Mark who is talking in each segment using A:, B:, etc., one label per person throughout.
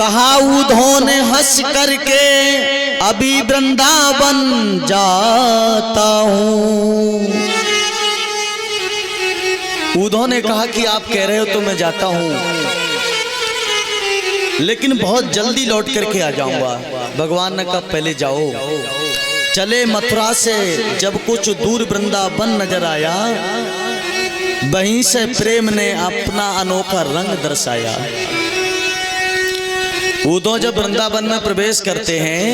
A: कहा उधों ने हंस करके अभी वृंदावन जाता हूँ। उधों ने कहा कि आप कह रहे हो तो मैं जाता हूँ, लेकिन बहुत जल्दी लौट करके आ जाऊंगा। भगवान ने कहा पहले जाओ। चले मथुरा से जब कुछ दूर वृंदावन नजर आया, वहीं से प्रेम ने अपना अनोखा रंग दर्शाया। उधो जब वृंदावन में प्रवेश करते हैं,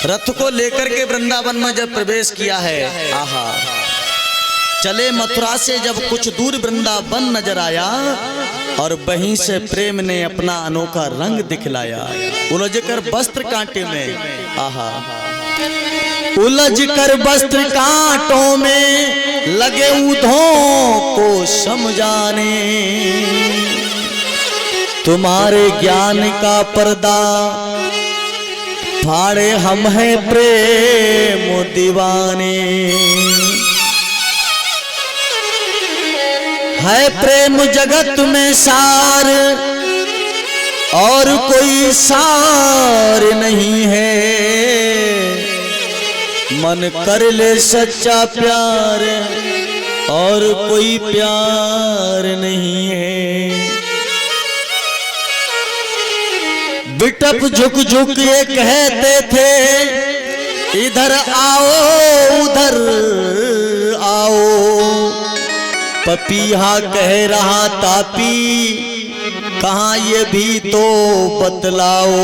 A: रथ को लेकर के वृंदावन में जब प्रवेश किया है, आहा, चले मथुरा से जब कुछ दूर वृंदावन नजर आया और वहीं से प्रेम ने अपना अनोखा रंग दिखलाया। उलझ कर वस्त्र कांटे में, आहा, उलझ कर वस्त्र कांटों में लगे उधों को समझाने। तुम्हारे ज्ञान का पर्दा फाड़े हम हैं प्रेम दीवाने। है प्रेम जगत में सार और कोई सार नहीं है। मन कर ले सच्चा प्यार और कोई प्यार नहीं है। बिटप झुक झुक ये कहते थे, इधर आओ उधर आओ। पपीहा कह रहा तापी, कहाँ ये भी तो बतलाओ।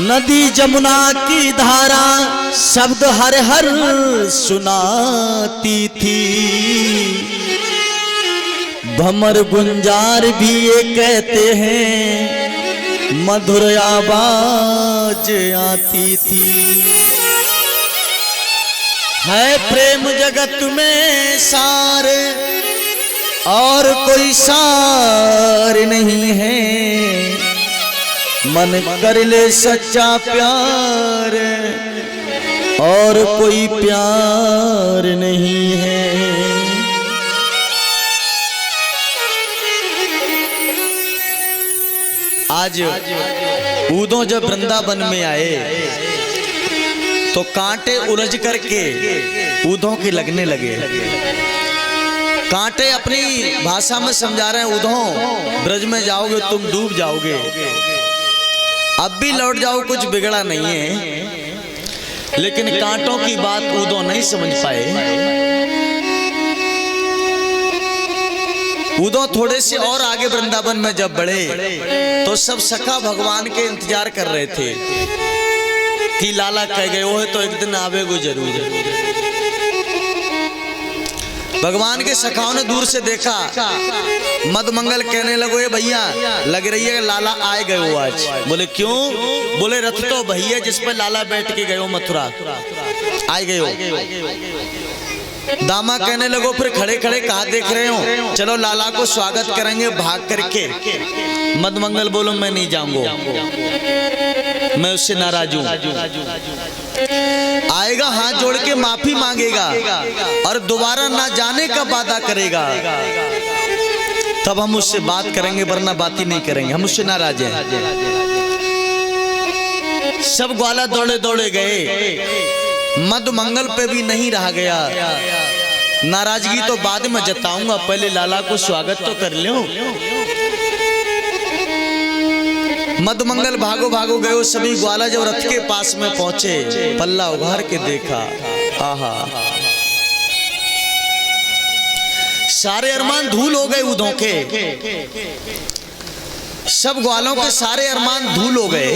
A: नदी जमुना की धारा शब्द हर हर सुनाती थी। भमर गुंजार भी ये कहते हैं, मधुर आवाज आती थी। है प्रेम जगत में सार और कोई सार नहीं है। मन कर ले सच्चा प्यार और कोई प्यार नहीं है। आज उधो जब वृंदावन में आए तो कांटे उलझ करके उधों के लगने लगे। कांटे अपनी भाषा में समझा रहे हैं, उधों ब्रज में जाओगे तुम डूब जाओगे, अब भी लौट जाओ, कुछ बिगड़ा नहीं है। लेकिन कांटों की बात उधों नहीं समझ पाए। उधो थोड़े से और आगे वृंदावन में जब बढ़े तो सब सखा भगवान के इंतजार कर रहे थे कि लाला कह गए हो है तो एक दिन आवेगो जरूर। भगवान के सखाओं ने दूर से देखा, मदमंगल कहने लगो, ये भैया लग रही है लाला आए गए हो आज। बोले क्यों? बोले रथ तो भैया जिस पर लाला बैठ के गए हो मथुरा, आए गए हो। दामा कहने लगो फिर खड़े खड़े कहाँ देख रहे हो, चलो लाला को स्वागत करेंगे भाग करके। मदमंगल बोलो मैं नहीं जाऊंगा, मैं उससे नाराज हूं। आएगा हाथ जोड़ के माफी मांगेगा और दोबारा ना जाने का वादा करेगा, तब हम उससे बात करेंगे, वरना बात ही नहीं करेंगे, हम उससे नाराज हैं। सब ग्वाला दौड़े दौड़े गए, मदमंगल पे भी नहीं रहा गया। नाराजगी तो बाद में जताऊंगा, पहले लाला को स्वागत तो कर लो। मदमंगल भागो भागो गए। सभी ग्वाला जब रथ के पास में पहुंचे, पल्ला उघार के देखा, आहा, सारे अरमान धूल हो गए उधों के। सब ग्वालों के सारे अरमान धूल हो गए।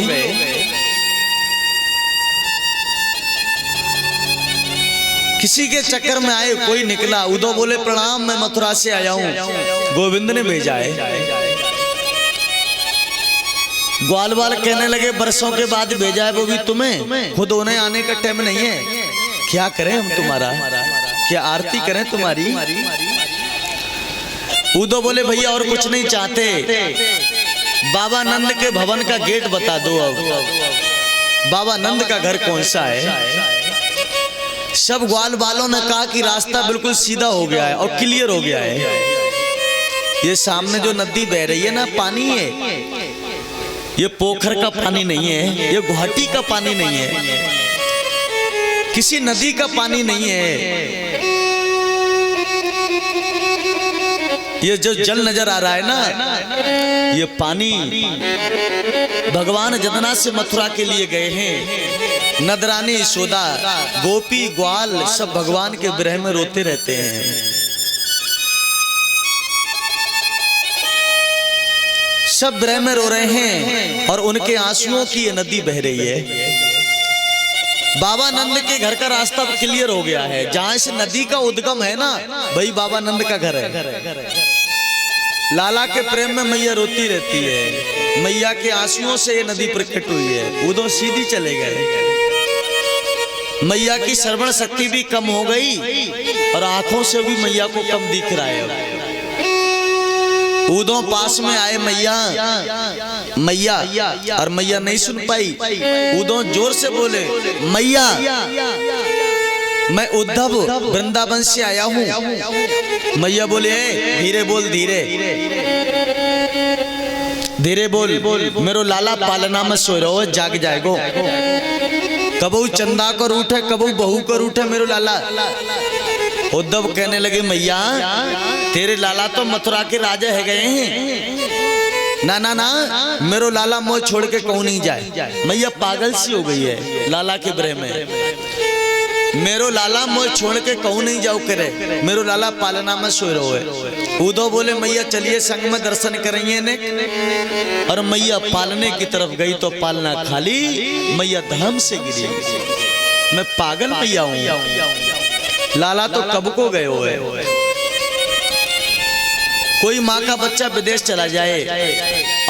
A: किसी के चक्कर में आए कोई निकला। उधो बोले प्रणाम, मैं मथुरा से आया हूं, गोविंद ने भेजा है। ग्वाल वाल कहने लगे बरसों के बाद भेजा है वो भी तुम्हें, खुद उन्हें आने का टाइम नहीं है। क्या करें हम तुम्हारा, क्या आरती करें तुम्हारी। उधो बोले भैया और कुछ नहीं चाहते, बाबा नंद के भवन का गेट बता दो। अब बाबा नंद का घर कौन सा है। सब ग्वाल वालों ने कहा कि रास्ता बिल्कुल सीधा हो गया है और क्लियर हो गया है। ये सामने जो नदी बह रही है ना, पानी है, ये पोखर का पानी नहीं है, ये गुवाहाटी का पानी नहीं है, किसी नदी का पानी नहीं है। ये जो जल नजर आ रहा है ना, ये पानी भगवान जगन्नाथ से मथुरा के लिए गए हैं। नदरानी यशोदा, गोपी ग्वाल सब भगवान के विरह में रोते रहते हैं। सब विरह में रो रहे हैं और उनके आंसुओं की ये नदी बह रही है। बाबा नंद के घर का रास्ता क्लियर हो गया है। जहां से नदी का उद्गम है ना, वही बाबा नंद का घर है। लाला के प्रेम में मैया रोती रहती है। मैया के आंसुओं से ये नदी प्रकट हुई है। उधर सीधी चले गए। मैया की श्रवण शक्ति भी कम हो गई और आंखों से भी मैया को कम दिख रहा है। उदो पास में आए मैया, और मैया नहीं सुन पाई। उदो जोर से बोले, मैया मैं उद्धव वृंदावन से आया हूँ। मैया बोले, धीरे बोल, धीरे बोल, मेरो लाला पालना में सो रहो, जाग जाएगो। कबू चंदा को रूठे, कबू बहू को रूठे मेरो लाला। उद्धव कहने लगे, मैया तेरे लाला तो मथुरा के राजा है गए हैं। ना ना ना, मेरो लाला मोह छोड़ के कहूं नहीं जाए। मैया पागल सी हो गई है लाला के ब्रह में। मेरो लाला मोह छोड़ के कहूं नहीं जाओ करे, मेरो लाला पालना में सो रहो है। उद्धव बोले, मैया चलिए संग में दर्शन करेंगे ने। और मैया पालने की तरफ गई तो पालना खाली, मैया धर्म से गिरी। मैं पागल मैया हूं, लाला तो कब को गए हुए। कोई माँ का बच्चा विदेश चला जाए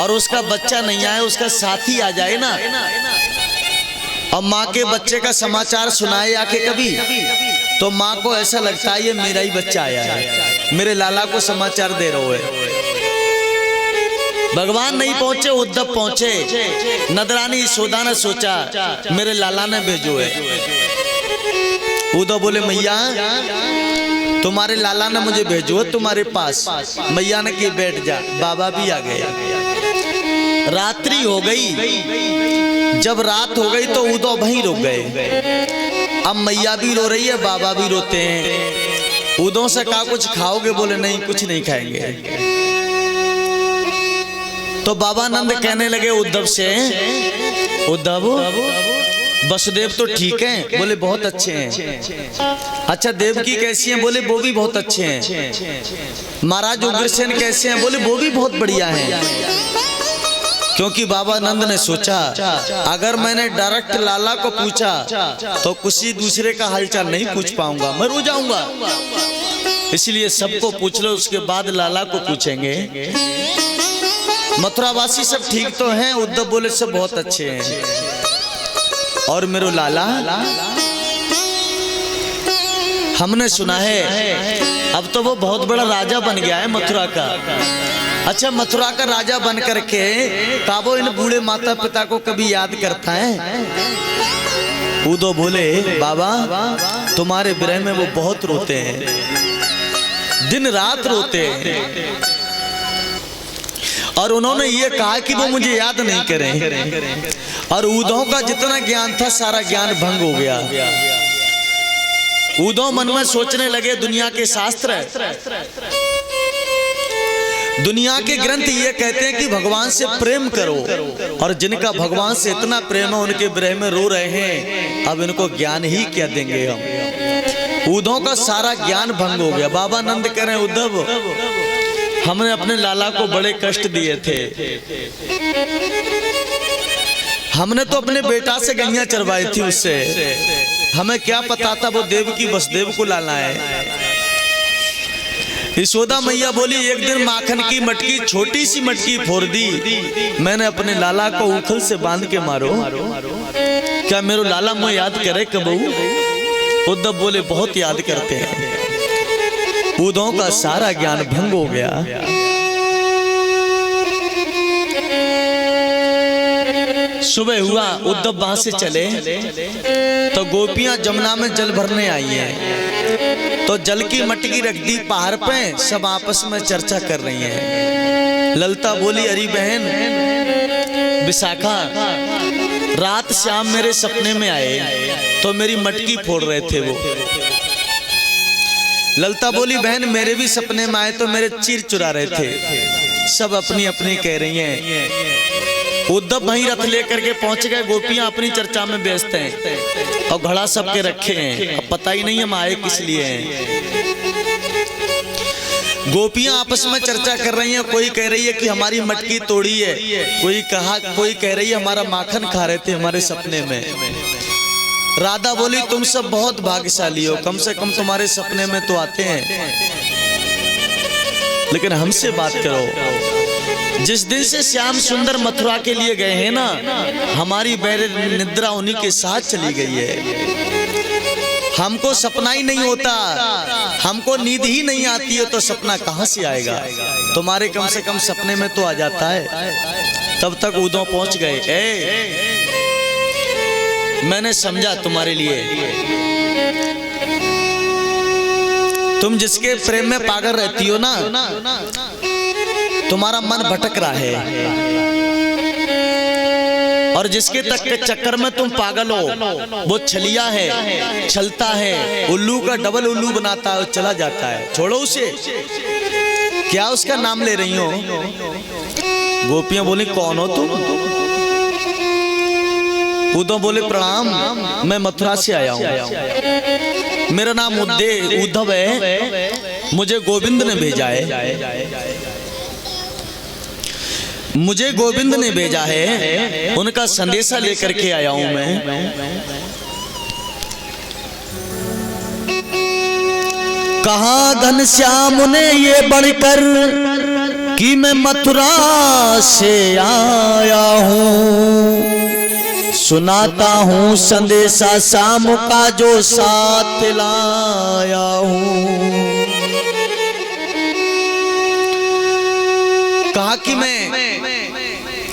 A: और उसका बच्चा नहीं आए, उसका साथी आ जाए ना, और माँ के बच्चे का समाचार सुनाए आके कभी, तो माँ को ऐसा लगता है ये मेरा ही बच्चा आया है, मेरे लाला को समाचार दे रहे है। भगवान नहीं पहुंचे, उद्धव पहुंचे। नदरानी यशोदा ने सोचा मेरे लाला ने भेजो है। उद्धव बोले, मैया तुम्हारे लाला ने मुझे भेजो तुम्हारे पास। मैया ने कि बैठ जा। बाबा भी आ गए। रात्रि हो गई। जब रात हो गई तो उद्धव वहीं रुक गए। अब मैया भी रो रही है, बाबा भी रोते हैं। उद्धव से कहा कुछ खाओगे? बोले नहीं, कुछ नहीं खाएंगे। तो बाबा नंद कहने लगे उद्धव से, उद्धव वसुदेव तो ठीक हैं? बोले बहुत अच्छे हैं। अच्छा देवकी कैसी हैं? बोले वो भी बहुत अच्छे हैं। महाराज उग्रसेन कैसे हैं? बोले वो भी बहुत बढ़िया हैं। क्योंकि बाबा नंद ने सोचा अगर मैंने डायरेक्ट लाला को पूछा तो किसी दूसरे का हालचाल नहीं पूछ पाऊंगा, मैं रो जाऊंगा। इसलिए सबको पूछ लो, उसके बाद लाला को पूछेंगे। मथुरावासी सब ठीक तो हैं? उद्धव बोले सब बहुत अच्छे हैं। और मेरो लाला, हमने सुना है अब तो वो बहुत बड़ा राजा बन गया है मथुरा का। अच्छा मथुरा का राजा बन करके का वो इन बूढ़े माता पिता को कभी याद करता है? उद्धव बोले, बाबा तुम्हारे विरह में वो बहुत रोते हैं, दिन रात रोते हैं। और उन्होंने ये कहा कि वो मुझे याद नहीं करें। और उद्धव का जितना ज्ञान था सारा ज्ञान भंग हो गया। उद्धव मन में सोचने लगे दुनिया के शास्त्र, दुनिया के ग्रंथ ये कहते हैं कि भगवान से प्रेम करो, और जिनका भगवान से इतना प्रेम है उनके विरह में रो रहे हैं, अब इनको ज्ञान ही क्या देंगे हम। उद्धव का सारा ज्ञान भंग हो गया। बाबा नंद कह रहे हैं, उद्धव हमने अपने लाला को बड़े कष्ट दिए थे, हमने तो अपने बेटा से गैया चरवाई थी उससे, हमें क्या पता था वो देवकी वसुदेव को लाना है। यशोदा मैया बोली, एक दिन माखन की मटकी, छोटी सी मटकी फोड़ दी, मैंने अपने लाला को उखल से बांध के मारो, क्या मेरो लाला मुझे याद करे कबू? उद्धव बोले बहुत याद करते हैं। उद्धव का सारा ज्ञान भंग हो गया। सुबह हुआ, उद्धव वहां से चले तो गोपियां जमुना में जल भरने आई हैं। तो जल की मटकी रख दी पहाड़ पे, सब आपस में चर्चा कर रही हैं। ललता बोली, अरे बहन विशाखा, रात शाम मेरे सपने में आए तो मेरी मटकी फोड़ रहे थे वो। ललता बोली, बहन मेरे भी सपने में आए तो मेरे चीर चुरा रहे थे। सब अपनी अपनी कह रही हैं। उद्धव वहीं रथ लेकर के पहुंच गए। गोपियां अपनी चर्चा में व्यस्त हैं और घड़ा सबके रखे हैं। अब पता ही नहीं हम आए किस लिए हैं। गोपियां आपस में चर्चा कर रही हैं। कोई कह रही है कि हमारी मटकी तोड़ी है, कोई कह रही है हमारा माखन खा रहे थे हमारे सपने में। राधा बोली, तुम सब बहुत भाग्यशाली हो, कम से कम तुम्हारे सपने में तो आते हैं, लेकिन हमसे बात करो। जिस दिन से श्याम सुंदर मथुरा के लिए गए हैं ना, हमारी बैर निद्रा उन्हीं के साथ चली गई है। हमको सपना ही नहीं होता, हमको नींद ही नहीं आती है, तो सपना कहां से आएगा? तुम्हारे कम से कम सपने में तो आ जाता है। तब तक उद्धव पहुंच गए। मैंने समझा तुम्हारे लिए, तुम जिसके प्रेम में पागल रहती हो ना, तुम्हारा मन भटक रहा है, और जिसके तक के चक्कर में तुम पागल हो वो छलिया है, छलता है, उल्लू का डबल उल्लू बनाता है और चला जाता है। छोड़ो उसे। क्या उसका नाम ले रही हो? गोपियां बोली, कौन हो तुम? उद्धव बोले, प्रणाम, मैं मथुरा से आया हूँ, मेरा नाम उद्धव है, मुझे गोविंद ने भेजा है, मुझे गोविंद ने भेजा है, उनका संदेशा लेकर के आया हूं मैं। कहा घनश्याम ने ये बढ़कर कि मैं मथुरा से आया हूं, सुनाता हूं संदेशा शाम का जो साथ लाया हूं। कहा कि मैं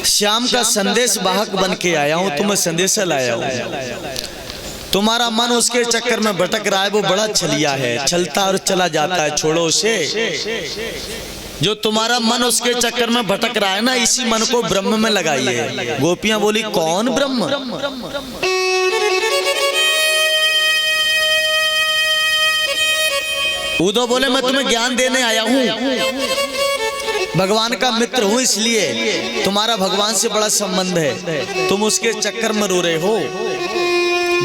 A: श्याम का संदेश वाहक बन के आया हूं, तुम्हें संदेशा लाया हूं। तुम्हारा मन उसके चक्कर में भटक रहा है, वो बड़ा छलिया है, छलता और चला जाता है। छोड़ो उसे। जो तुम्हारा मन उसके चक्कर में भटक रहा है ना, इसी मन को ब्रह्म में लगाइए। गोपियां बोली, कौन ब्रह्म? उद्धव बोले, मैं तुम्हें ज्ञान देने आया हूं, भगवान का मित्र हूं, इसलिए तुम्हारा भगवान से बड़ा संबंध है, तुम उसके चक्कर में रो रहे हो।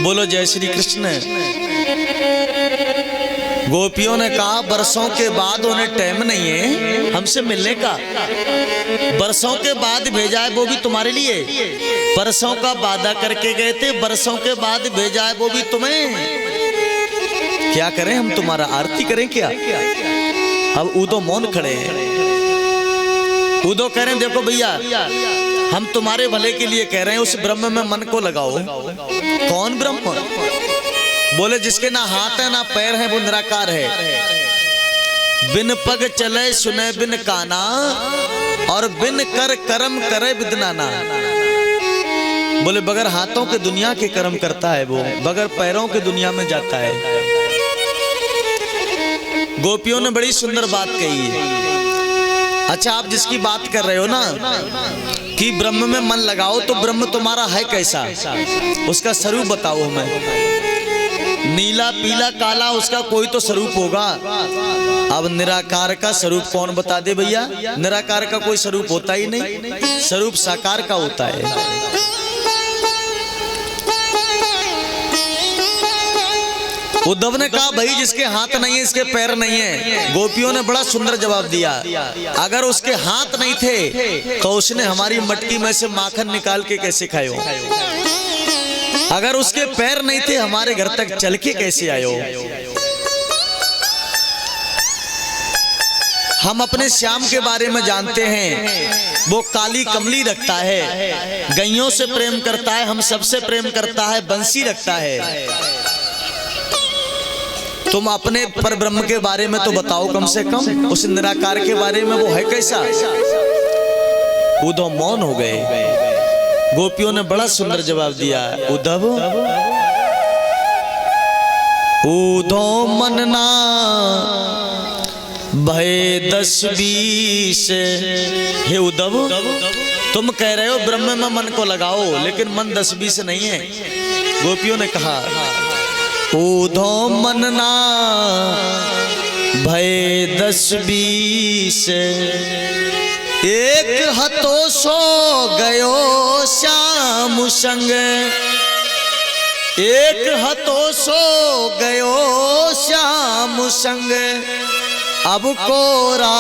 A: बोलो जय श्री कृष्ण। गोपियों ने कहा, बरसों के बाद उन्हें टाइम नहीं है हमसे मिलने का, बरसों के बाद भेजा है वो भी तुम्हारे लिए, बरसों का वादा करके गए थे, बरसों के बाद भेजा है वो भी तुम्हें। क्या करें हम, तुम्हारा आरती करें क्या? अब उद्धव मौन खड़े हैं। उद्धव कह रहे हैं, देखो भैया, हम तुम्हारे भले के लिए कह रहे हैं, उस ब्रह्म में मन को लगाओ। कौन ब्रह्म? बोले, जिसके ना हाथ है ना पैर है, वो निराकार है। बिन पग चले सुने बिन काना, और बिन कर कर्म करे बिदनाना। बोले, बगैर हाथों के दुनिया के कर्म करता है वो, बगैर पैरों के दुनिया में जाता है। गोपियों ने बड़ी सुंदर बात कही है। अच्छा, आप जिसकी बात कर रहे हो ना कि ब्रह्म में मन लगाओ, तो ब्रह्म तुम्हारा है कैसा? उसका स्वरूप बताओ हमें। नीला पीला काला, उसका कोई तो स्वरूप होगा। अब निराकार का स्वरूप कौन बता दे भैया? निराकार का कोई स्वरूप होता ही नहीं, स्वरूप साकार का होता है। उद्धव ने कहा, भाई जिसके हाथ नहीं है, इसके पैर नहीं है। गोपियों ने बड़ा सुंदर जवाब दिया, अगर उसके हाथ नहीं थे तो उसने हमारी मटकी में से माखन निकाल के कैसे खायो? अगर उसके पैर नहीं थे, हमारे घर तक चल के कैसे आयो? हम अपने श्याम के बारे में जानते हैं, वो काली कमली रखता है, गैयों से प्रेम करता है, हम सबसे प्रेम करता है, बंसी रखता है। तुम अपने पर ब्रह्म के बारे में तो बताओ कम से कम, उस निराकार के बारे में वो है कैसा? उद्धव मौन हो गए। गोपियों ने बड़ा सुंदर जवाब दिया, उद्धव ऊधो मनना भय 10-20। हे उद्धव, तुम कह रहे हो ब्रह्म में मन को लगाओ, लेकिन मन 10-20 नहीं है। गोपियों ने कहा ऊधो मनना भय 10-20। एक हतो सो गयो श्याम संग, एक हतो सो गयो श्याम संग। अब कोरा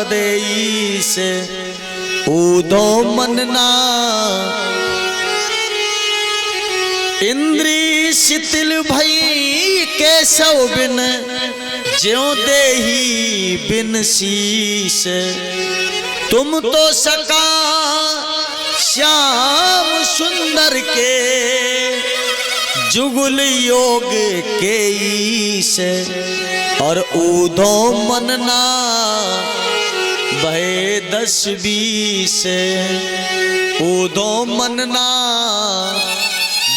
A: देई से ऊधो मनना। इंद्री शिथिल भई केशव बिन, ज्यों देही बिन शीश। तुम तो सका श्याम सुंदर के, जुगुल योग के ईश। और ऊधो मनना भय 10-20। ऊधो मनना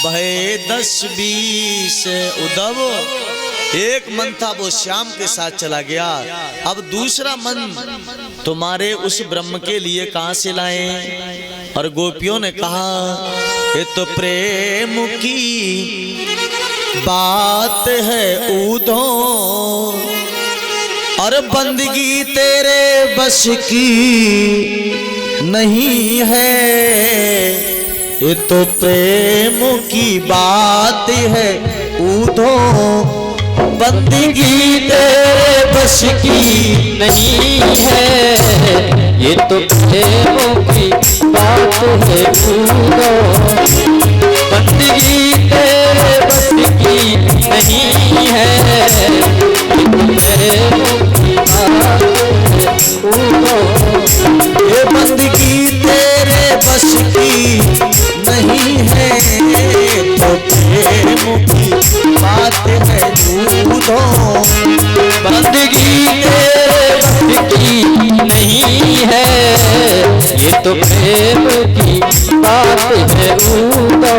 A: भय 10-20। उद्धव, एक मन था वो श्याम के साथ चला गया, अब दूसरा मन तुम्हारे उस ब्रह्म के लिए कहां से लाएं? और गोपियों ने कहा ये तो प्रेम की बात है ऊधो, और बंदगी तेरे बस की नहीं है। ये तो प्रेम की बात है ऊधो, बंदगी तेरे बस की नहीं है। ये तो प्रेम की बात है ऊधो, बंदगी तेरे बस की नहीं है। ये तो प्रेम की बात है ऊधो, ये बंदगी तेरे बस की नहीं है। तो प्रेम की बात है ऊधो, बंदगी तेरे बस की नहीं है। ये तो प्रेम की बात है ऊधो।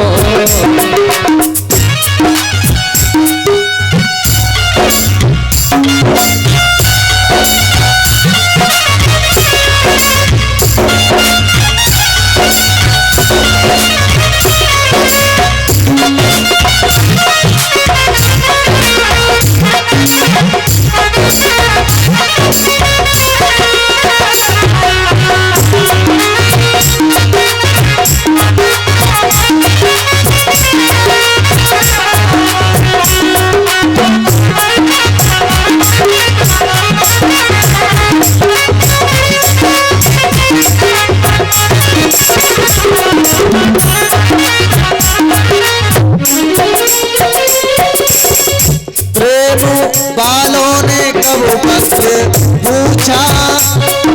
A: बालों ने कब तक पूछा,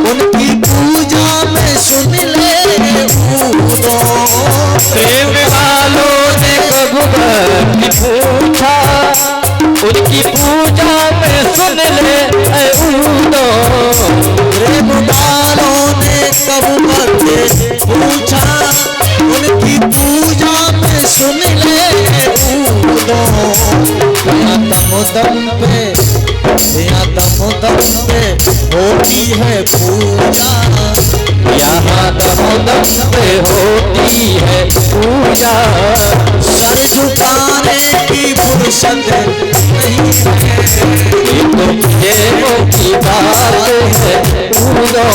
A: उनकी पूजा में सुन ले ऊधो।
B: प्रेम वालों ने कब तक पूछा, उनकी पूजा में सुन ले ऊधो।
A: प्रेम वालों ने कब तक पूछा, उनकी पूजा में सुन ले ऊधो। दम पे यहाँ दम पे होती है पूजा,
B: यहाँ दम पे होती है पूजा।
A: सर झुकाने की फुर्सत नहीं है।
B: ये तो प्रेम की बात है ऊधो,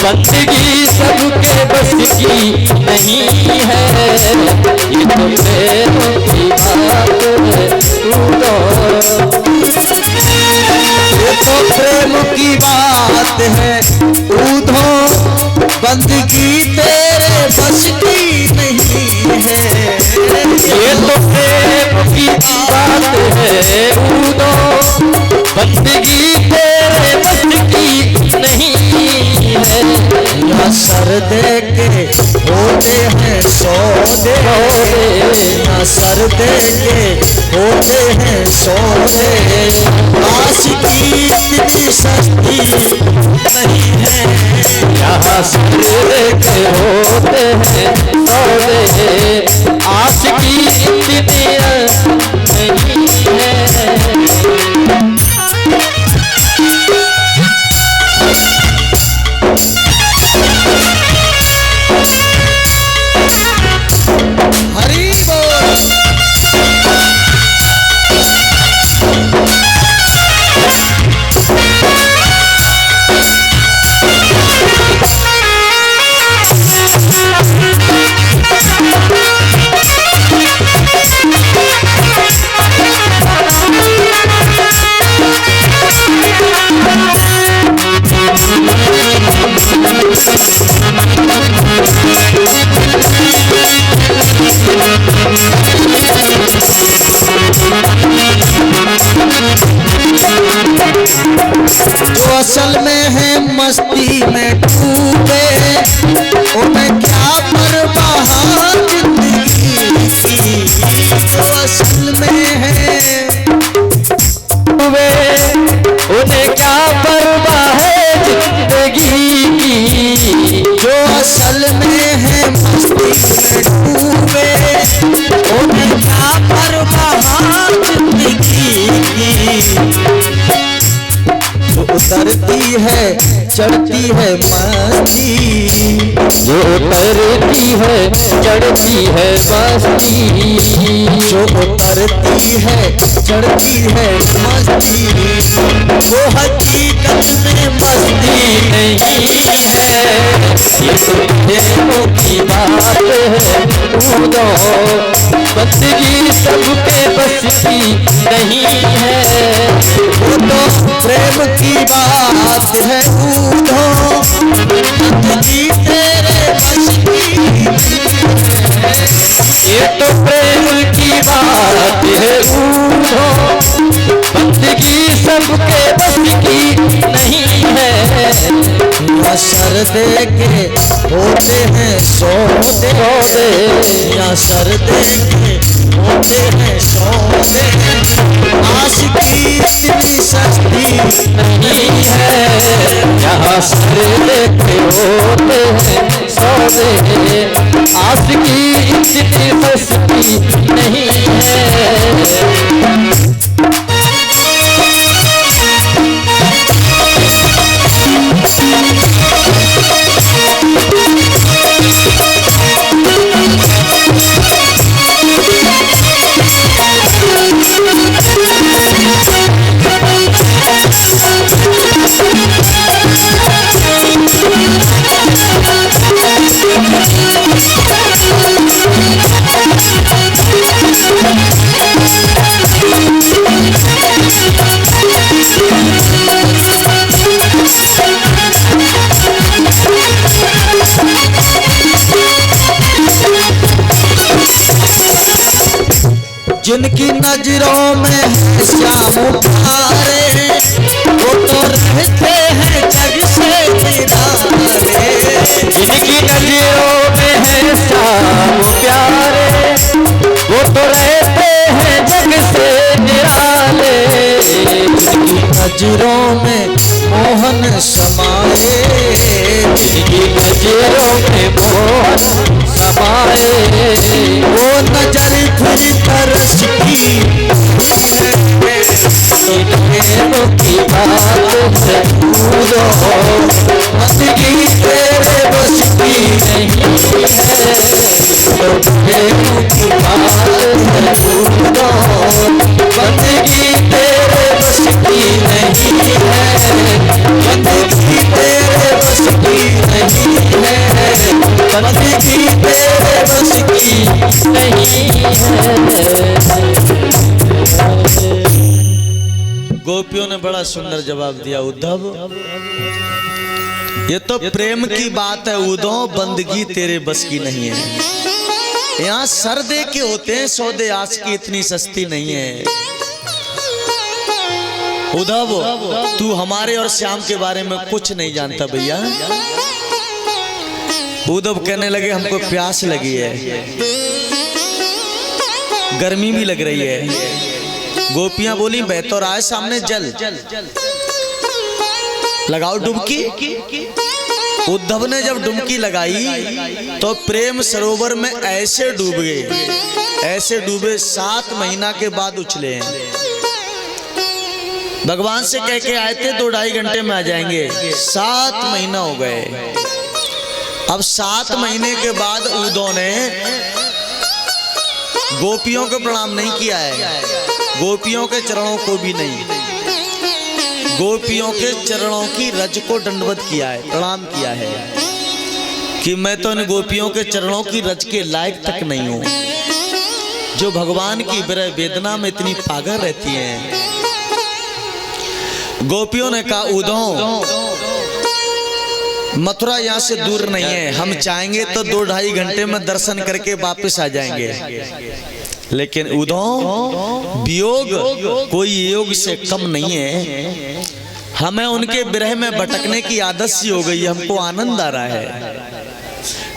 B: बंदगी सबके बस की नहीं है। ये तो प्रेम की बात है ऊधो।
A: ये तो प्रेम की बात है ऊधो, बंदगी तेरे बस की नहीं है।
B: ये तो प्रेम की बात है ऊधो, बंदगी तेरे बस की नहीं है।
A: यहाँ सर दे के होते हैं सौदे, यहाँ सर दे के होते हैं सौदे। आशिकी इतनी सस्ती नहीं है।
B: यहाँ सर के होते हैं इतनी नहीं है।
A: हरी बोल। जो असल में है मस्ती में डूबे, उन्हें क्या परवाह जिंदगी की। जो असल में है
B: वे उन्हें क्या परवाह है जिंदगी की।
A: जो असल में है मस्ती में डूबे, उन्हें क्या परवाह जिंदगी की। जो उतरती है चढ़ती है मस्ती,
B: जो उतरती है चढ़ती है मस्ती।
A: जो उतरती है चढ़ती है मस्ती, वो हकीकत में मस्ती
B: नहीं है। ये तो प्रेम की बात है उदो, बंदगी सबके बस की नहीं है।
A: वो तो प्रेम की बात है उदो, बंदगी तेरे बस की नहीं है।
B: ये तो प्रेम की बात है उदो, बंदगी सबके बस की नहीं है।
A: या सर दे के होते हैं सौदे, या सर दे के होते हैं सौदे। आशिकी इतनी सस्ती
B: नहीं है। यहाँ सर लेके होते हैं सौदे, आशिकी इतनी सस्ती नहीं है।
A: जिनकी नजरों में है श्याम प्यारे, वो तो रहते हैं जग से निराले।
B: जिनकी नजरों में है श्याम प्यारे, वो तो रहते हैं जग से निराले।
A: जिनकी नजरों में मोहन समाए,
B: जिनकी नजरों में मोहन समाए।
A: वो नजर फिर तरस की है।
B: प्रेम की बात है उदो,
A: बंदगी तेरे बस की
B: नहीं है। तो प्रेम की बात है उदो,
A: बंदगी तेरे बस की नहीं है। बंदगी तेरे बस की नहीं है। बंदगी तेरे बस की
B: नहीं है।
A: गोपियों ने बड़ा सुंदर जवाब दिया उद्धव, ये तो प्रेम की बात है उद्धव, बंदगी तेरे बस की नहीं है। यहाँ सर दे के होते हैं सौदे, आस की इतनी सस्ती नहीं है। उद्धव तू हमारे और श्याम के बारे में कुछ नहीं जानता भैया। उद्धव कहने लगे हमको प्यास लगी है, गर्मी भी लग रही है। गोपियां बोली बह तो रहा है सामने जल, लगाओ डुबकी। उद्धव ने जब डुबकी लगाई तो प्रेम सरोवर में ऐसे डूब गए, ऐसे डूबे 7 महीना के बाद उछले हैं। भगवान से कह के आए थे 2-2.5 घंटे में आ जाएंगे, 7 महीना हो गए। अब 7 महीने के बाद उद्धव ने गोपियों को प्रणाम नहीं किया है, गोपियों के चरणों को भी नहीं, गोपियों के चरणों की रज को दंडवत किया है, प्रणाम किया है कि मैं तो इन गोपियों के चरणों की रज के लायक तक नहीं हूं, जो भगवान की विरह वेदना में इतनी पागल रहती हैं। गोपियों ने कहा उद्धव मथुरा यहाँ से दूर नहीं है, हम चाहेंगे तो 2-2.5 घंटे में दर्शन करके वापस आ जाएंगे, लेकिन उद्धव वियोग कोई योग से कम नहीं है, हमें उनके विरह में भटकने की आदत सी हो गई, हमको आनंद आ रहा है।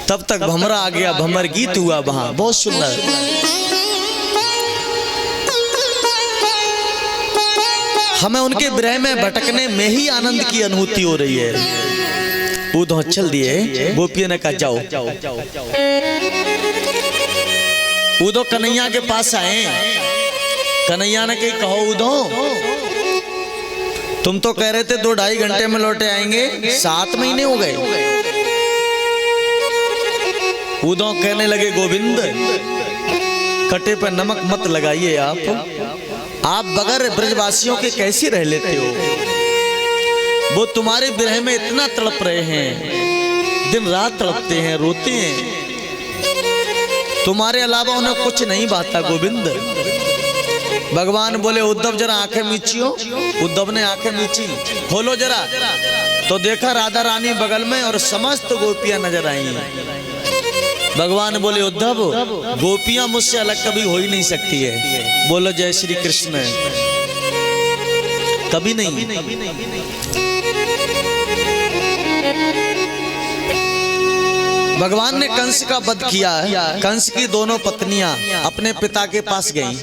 A: तब तक भमरा आ गया, भमर गीत हुआ वहां, बहुत सुंदर। हमें उनके विरह में भटकने में ही आनंद की अनुभूति हो रही है। उद्धव चल दिए, गोपियों ने कहा जाओ। उद्धव कन्हैया के पास आए, कन्हैया ने कहो उद्धव तुम तो कह रहे थे 2-2.5 घंटे में लौटे आएंगे, 7 महीने हो गए। उद्धव कहने लगे गोविंद कटे पर नमक मत लगाइए, आप बगैर ब्रजवासियों के कैसे रह लेते हो? वो तुम्हारे विरह में इतना तड़प रहे हैं, दिन रात तड़पते हैं, रोते हैं, तुम्हारे अलावा उन्हें कुछ नहीं भाता गोविंद। भगवान बोले उद्धव जरा आंखें मीचियो। उद्धव ने आंखें मीची, खोलो जरा, तो देखा राधा रानी बगल में और समस्त गोपियां नजर आई। भगवान बोले उद्धव गोपियां मुझसे अलग कभी हो ही नहीं सकती है। बोलो जय श्री कृष्ण। कभी नहीं। भगवान ने कंस का वध किया। कंस की दोनों पत्नियां अपने पिता के पास गईं।